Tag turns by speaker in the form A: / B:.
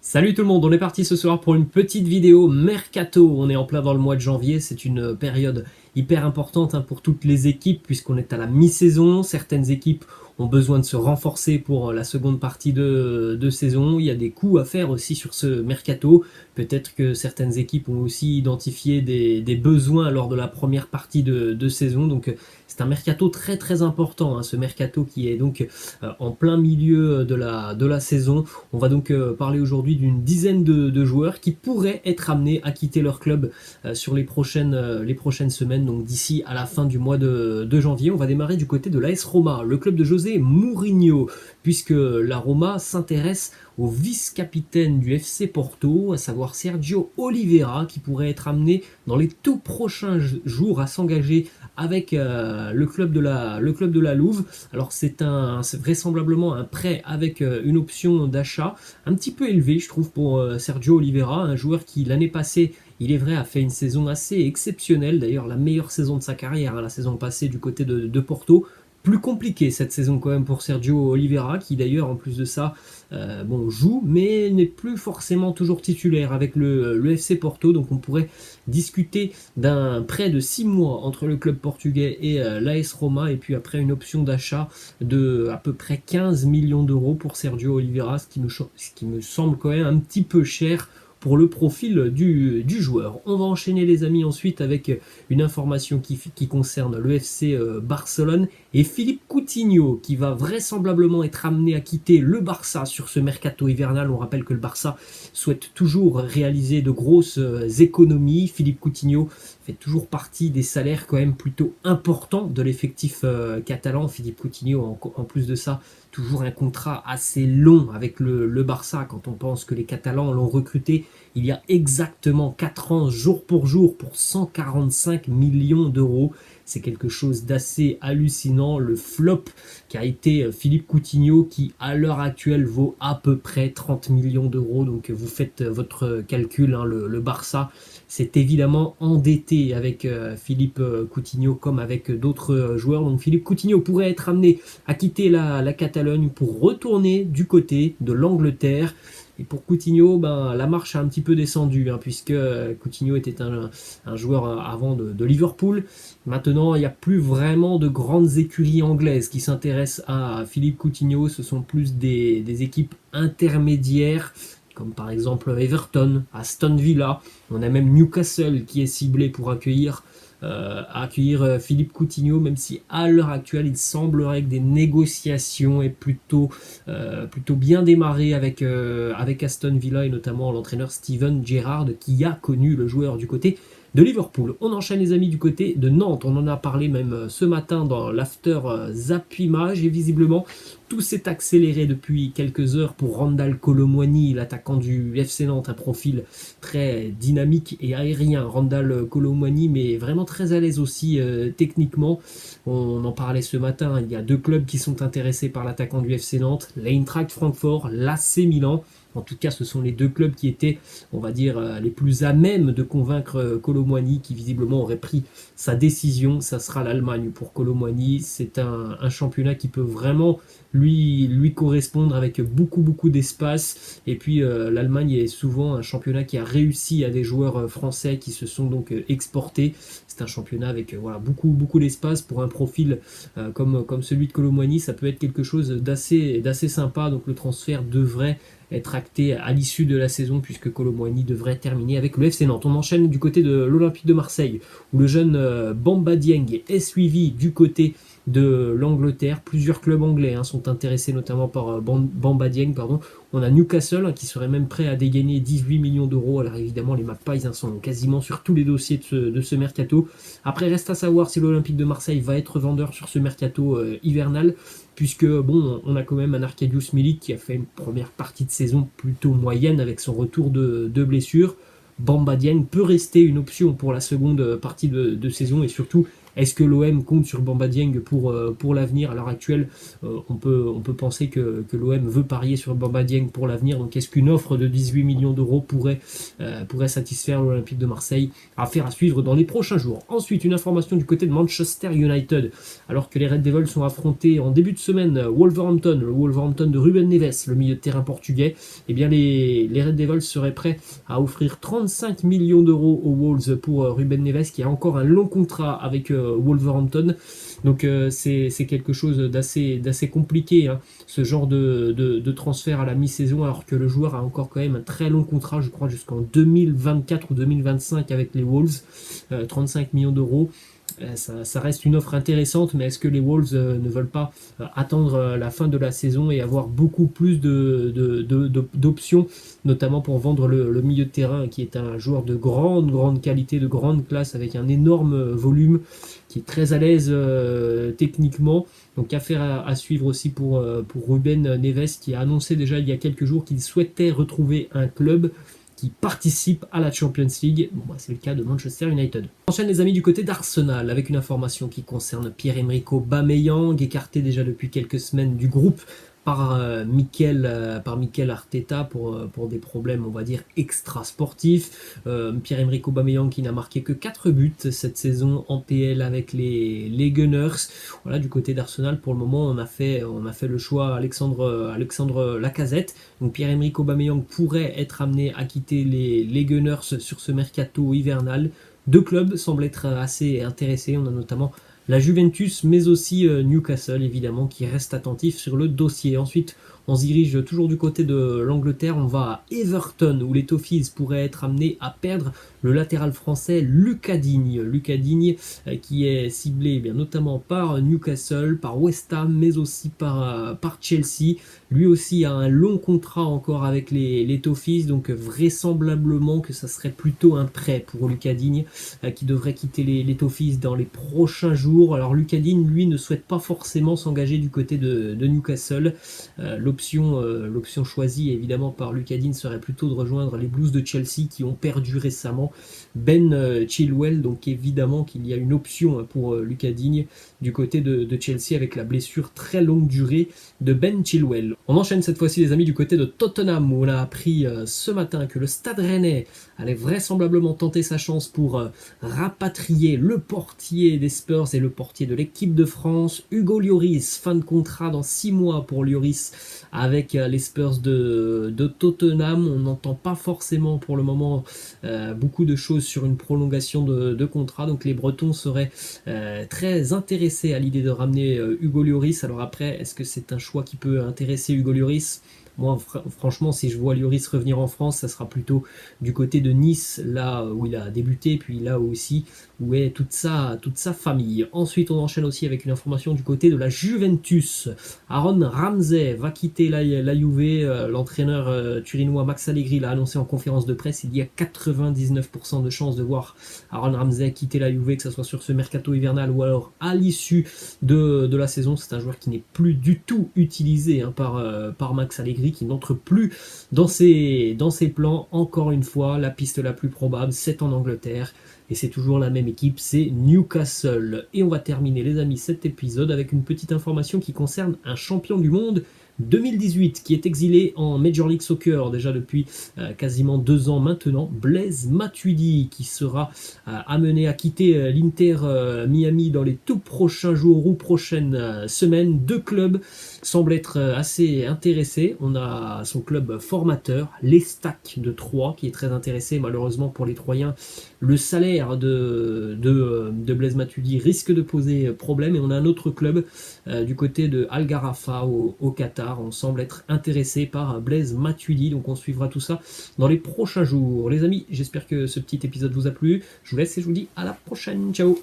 A: Salut tout le monde, on est parti ce soir pour une petite vidéo Mercato. On est en plein dans le mois de janvier, c'est une période hyper importante pour toutes les équipes puisqu'on est à la mi-saison. Certaines équipes ont besoin de se renforcer pour la seconde partie de saison. Il y a des coups à faire aussi sur ce Mercato. Peut-être que certaines équipes ont aussi identifié des besoins lors de la première partie de saison. Donc c'est un Mercato très très important, ce Mercato qui est donc en plein milieu de la saison. On va donc parler aujourd'hui d'une dizaine de joueurs qui pourraient être amenés à quitter leur club sur les prochaines semaines, donc d'ici à la fin du mois de janvier. On va démarrer du côté de l'AS Roma, le club de José Mourinho, puisque la Roma s'intéresse au vice-capitaine du FC Porto, à savoir Sergio Oliveira, qui pourrait être amené dans les tout prochains jours à s'engager avec le club de la Louve. Alors c'est vraisemblablement un prêt avec une option d'achat un petit peu élevée, je trouve, pour Sergio Oliveira, un joueur qui l'année passée, il est vrai, a fait une saison assez exceptionnelle, d'ailleurs la meilleure saison de sa carrière, la saison passée du côté de Porto. Plus compliqué cette saison quand même pour Sergio Oliveira, qui d'ailleurs en plus de ça joue, mais n'est plus forcément toujours titulaire avec le FC Porto. Donc on pourrait discuter d'un prêt de 6 mois entre le club portugais et l'AS Roma, et puis après une option d'achat de à peu près 15 millions d'euros pour Sergio Oliveira, ce qui me semble quand même un petit peu cher pour le profil du joueur. On va enchaîner les amis ensuite avec une information qui concerne le FC Barcelone et Philippe Coutinho qui va vraisemblablement être amené à quitter le Barça sur ce mercato hivernal. On rappelle que le Barça souhaite toujours réaliser de grosses économies. Philippe Coutinho fait toujours partie des salaires quand même plutôt importants de l'effectif catalan. Philippe Coutinho, en plus de ça, toujours un contrat assez long avec le Barça, quand on pense que les Catalans l'ont recruté il y a exactement 4 ans, jour pour 145 millions d'euros. C'est quelque chose d'assez hallucinant. Le flop qui a été Philippe Coutinho, qui à l'heure actuelle vaut à peu près 30 millions d'euros. Donc vous faites votre calcul, le Barça s'est évidemment endetté avec Philippe Coutinho comme avec d'autres joueurs. Donc Philippe Coutinho pourrait être amené à quitter la Catalogne pour retourner du côté de l'Angleterre. Et pour Coutinho, la marche a un petit peu descendu, puisque Coutinho était un joueur avant de Liverpool. Maintenant, il n'y a plus vraiment de grandes écuries anglaises qui s'intéressent à Philippe Coutinho. Ce sont plus des équipes intermédiaires, comme par exemple Everton, Aston Villa. On a même Newcastle qui est ciblé pour accueillir Philippe Coutinho, même si à l'heure actuelle il semblerait que des négociations aient plutôt bien démarré avec Aston Villa, et notamment l'entraîneur Steven Gerrard qui a connu le joueur du côté de Liverpool. On enchaîne les amis du côté de Nantes. On en a parlé même ce matin dans l'after Zapimage, et visiblement tout s'est accéléré depuis quelques heures pour Randal Kolo Muani, l'attaquant du FC Nantes, un profil très dynamique et aérien. Randal Kolo Muani, mais vraiment très à l'aise aussi techniquement. On en parlait ce matin, il y a 2 clubs qui sont intéressés par l'attaquant du FC Nantes, l'Eintracht Francfort, l'AC Milan. En tout cas, ce sont les 2 clubs qui étaient, on va dire, les plus à même de convaincre Kolo Muani, qui visiblement aurait pris sa décision. Ça sera l'Allemagne pour Kolo Muani. C'est un championnat qui peut vraiment lui correspondre, avec beaucoup d'espace. Et puis l'Allemagne est souvent un championnat qui a réussi à des joueurs français qui se sont donc exportés. C'est un championnat avec beaucoup d'espace pour un profil comme celui de Kolo Muani. Ça peut être quelque chose d'assez sympa. Donc le transfert devrait être acté à l'issue de la saison, puisque Kolo Muani devrait terminer avec le FC Nantes. On enchaîne du côté de l'Olympique de Marseille, où le jeune Bamba Dieng est suivi du côté de l'Angleterre. Plusieurs clubs anglais sont intéressés, notamment par Bamba Dieng. On a Newcastle qui serait même prêt à dégainer 18 millions d'euros. Alors évidemment, les Magpies sont quasiment sur tous les dossiers de ce mercato. Après, reste à savoir si l'Olympique de Marseille va être vendeur sur ce mercato hivernal, puisque on a quand même un Arkadiusz Milik qui a fait une première partie de saison plutôt moyenne avec son retour de blessure. Bamba Dieng peut rester une option pour la seconde partie de saison, et surtout Est-ce que l'OM compte sur Bamba Dieng pour l'avenir? À l'heure actuelle, on peut penser que l'OM veut parier sur Bamba Dieng pour l'avenir. Donc est-ce qu'une offre de 18 millions d'euros pourrait satisfaire l'Olympique de Marseille? Affaire à suivre dans les prochains jours. Ensuite, une information du côté de Manchester United. Alors que les Red Devils sont affrontés en début de semaine Wolverhampton, le Wolverhampton de Ruben Neves, le milieu de terrain portugais, eh bien les Red Devils seraient prêts à offrir 35 millions d'euros aux Wolves pour Ruben Neves, qui a encore un long contrat avec Wolverhampton. Donc c'est quelque chose d'assez compliqué, hein, ce genre de transfert à la mi-saison, alors que le joueur a encore quand même un très long contrat, je crois jusqu'en 2024 ou 2025 avec les Wolves, 35 millions d'euros. Ça reste une offre intéressante, mais est-ce que les Wolves ne veulent pas attendre la fin de la saison et avoir beaucoup plus d'options, notamment pour vendre le milieu de terrain, qui est un joueur de grande qualité, de grande classe, avec un énorme volume, qui est très à l'aise techniquement. Donc affaire à suivre aussi pour Ruben Neves, qui a annoncé déjà il y a quelques jours qu'il souhaitait retrouver un club qui participe à la Champions League. Bon, bah, c'est le cas de Manchester United. On enchaîne les amis du côté d'Arsenal avec une information qui concerne Pierre-Emerick Aubameyang, écarté déjà depuis quelques semaines du groupe par Mikel Arteta pour des problèmes, on va dire, extra-sportifs. Pierre-Emerick Aubameyang qui n'a marqué que 4 buts cette saison en PL avec les Gunners. Voilà, du côté d'Arsenal, pour le moment, on a fait le choix Alexandre Lacazette. Donc Pierre-Emerick Aubameyang pourrait être amené à quitter les Gunners sur ce mercato hivernal. Deux clubs semblent être assez intéressés. On a notamment la Juventus, mais aussi Newcastle, évidemment, qui reste attentif sur le dossier. Ensuite, on se dirige toujours du côté de l'Angleterre. On va à Everton, où les Toffees pourraient être amenés à perdre le latéral français Lucas Digne. Lucas Digne qui est ciblé bien notamment par Newcastle, par West Ham, mais aussi par Chelsea. Lui aussi a un long contrat encore avec les Toffees, donc vraisemblablement que ça serait plutôt un prêt pour Lucas Digne, qui devrait quitter les Toffees dans les prochains jours. Alors Lucas Digne, lui, ne souhaite pas forcément s'engager du côté de Newcastle. L'option choisie évidemment par Lucas Digne serait plutôt de rejoindre les Blues de Chelsea, qui ont perdu récemment Ben Chilwell. Donc évidemment qu'il y a une option pour Lucas Digne du côté de Chelsea, avec la blessure très longue durée de Ben Chilwell. On enchaîne cette fois-ci les amis du côté de Tottenham, où on a appris ce matin que le Stade Rennais allait vraisemblablement tenter sa chance pour rapatrier le portier des Spurs et le portier de l'équipe de France, Hugo Lloris. Fin de contrat dans 6 mois pour Lloris avec les Spurs de Tottenham. On n'entend pas forcément pour le moment beaucoup de choses sur une prolongation de contrat, donc les Bretons seraient très intéressés à l'idée de ramener Hugo Lloris. Alors après, est-ce que c'est un choix qui peut intéresser Hugo Lloris? Moi, franchement, si je vois Lloris revenir en France, ça sera plutôt du côté de Nice, là où il a débuté, puis là aussi où est toute sa famille. Ensuite, on enchaîne aussi avec une information du côté de la Juventus. Aaron Ramsey va quitter la Juve. L'entraîneur turinois Max Allegri l'a annoncé en conférence de presse. Il y a 99% de chances de voir Aaron Ramsey quitter la Juve, que ce soit sur ce mercato hivernal ou alors à l'issue de la saison. C'est un joueur qui n'est plus du tout utilisé par Max Allegri, qui n'entre plus dans ses plans. Encore une fois, la piste la plus probable, c'est en Angleterre, et c'est toujours la même équipe, c'est Newcastle. Et on va terminer les amis cet épisode avec une petite information qui concerne un champion du monde 2018 qui est exilé en Major League Soccer déjà depuis quasiment 2 ans maintenant. Blaise Matuidi, qui sera amené à quitter l'Inter Miami dans les tout prochains jours ou prochaines semaines. 2 clubs semblent être assez intéressés. On a son club formateur, l'Estac de Troyes, qui est très intéressé. Malheureusement pour les Troyens, le salaire de Blaise Matuidi risque de poser problème. Et on a un autre club du côté de Al Gharafa au Qatar. On semble être intéressé par Blaise Matuidi, donc on suivra tout ça dans les prochains jours. Les amis, j'espère que ce petit épisode vous a plu. Je vous laisse et je vous dis à la prochaine. Ciao!